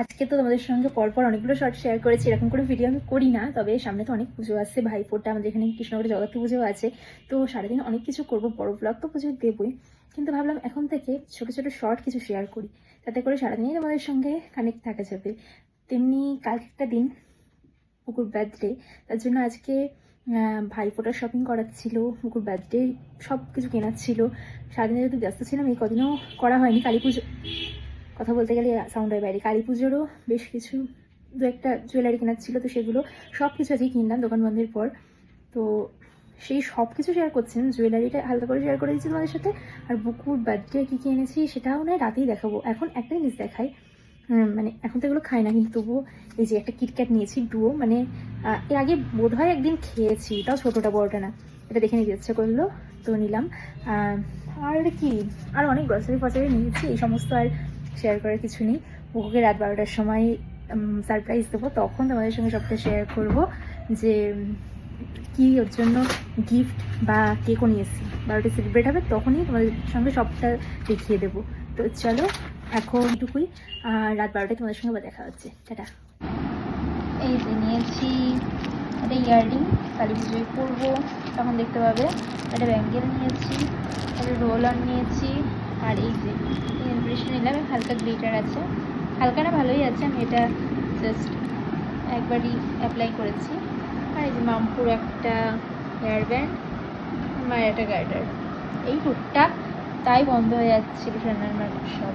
আজকে তো তোমাদের সঙ্গে পরপর অনেকগুলো শর্ট শেয়ার করেছি। এরকম করে ভিডিও আমি করি না, তবে সামনে তো অনেক পুজো আসছে, ভাইফোঁটা, আমাদের এখানে কৃষ্ণনগরে জগদ্ধাত্রী পুজো আছে। তো সারাদিন অনেক কিছু করব, বড় ব্লগ তো পুজো দেবই, কিন্তু ভাবলাম এখন থেকে ছোট ছোট শর্ট কিছু শেয়ার করি, তাতে করে সারাদিনই তোমাদের সঙ্গে কানেক্ট থাকা যাবে। তেমনি কালকে একটা দিন, পুকুর বার্থডে, তার জন্য আজকে ভাইফোঁটার শপিং করার ছিল, পুকুর বার্থডে সব কিছু কেনার ছিল। সারাদিনে যেহেতু ব্যস্ত ছিলাম, এই কদিনও করা হয়নি। কালী পুজো, কথা বলতে গেলে সাউন্ড হয় বাইরে, কালী পুজোরও বেশ কিছু দু একটা জুয়েলারি কেনার ছিল, তো সেগুলো সব কিছু আজকে কিনলাম দোকান বন্ধের পর। তো সেই সব কিছু শেয়ার করছেন, জুয়েলারিটা হালকা করে শেয়ার করে দিচ্ছি তোমাদের সাথে, আর বুকুর বার্থডে কী কী এনেছি সেটাও নয় রাতেই দেখাবো। এখন একটা জিনিস দেখাই, মানে এখন তো এগুলো খাই না, কিন্তু তবুও এই যে একটা কিটক্যাট নিয়েছি ডুও, মানে এর আগে বোধহয় একদিন খেয়েছি, এটাও ছোটোটা বড়োটা না, এটা দেখে নিতে ইচ্ছে করলো তো নিলাম। আর কি, আর অনেক গ্রসারি ফসারি নিয়েছি, এই সমস্ত আর শেয়ার করার কিছু নেই। ওকে রাত 12টার সময় সারপ্রাইজ দেবো, তখন তোমাদের সঙ্গে সবটা শেয়ার করব যে কি ওর জন্য গিফট বা কেকও নিয়েছি। 12টা সেলিব্রেট হবে, তখনই তোমাদের সঙ্গে সবটা দেখিয়ে দেবো। তো চলো এখন এটুকুই, আর রাত 12টায় তোমাদের সঙ্গে আবার দেখা হচ্ছে। টাটা। এই যে নিয়েছি একটা ইয়াররিং, কালী পুজোয় পরবো তখন দেখতে পাবে। একটা ব্যাঙ্গেল নিয়েছি, একটা রোল অন নিয়েছি, আর এই যে ইমপ্রেশন নিলাম, হালকা গ্লিটার আছে, হালকা না ভালোই আছে, আমি এটা জাস্ট একবারই অ্যাপ্লাই করেছি। আর এই যে মামপুর একটা হেয়ার ব্যান্ড, আমার একটা গার্ডার, এই টুকটাক, তাই বন্ধ হয়ে যাচ্ছিল রান্নার সব।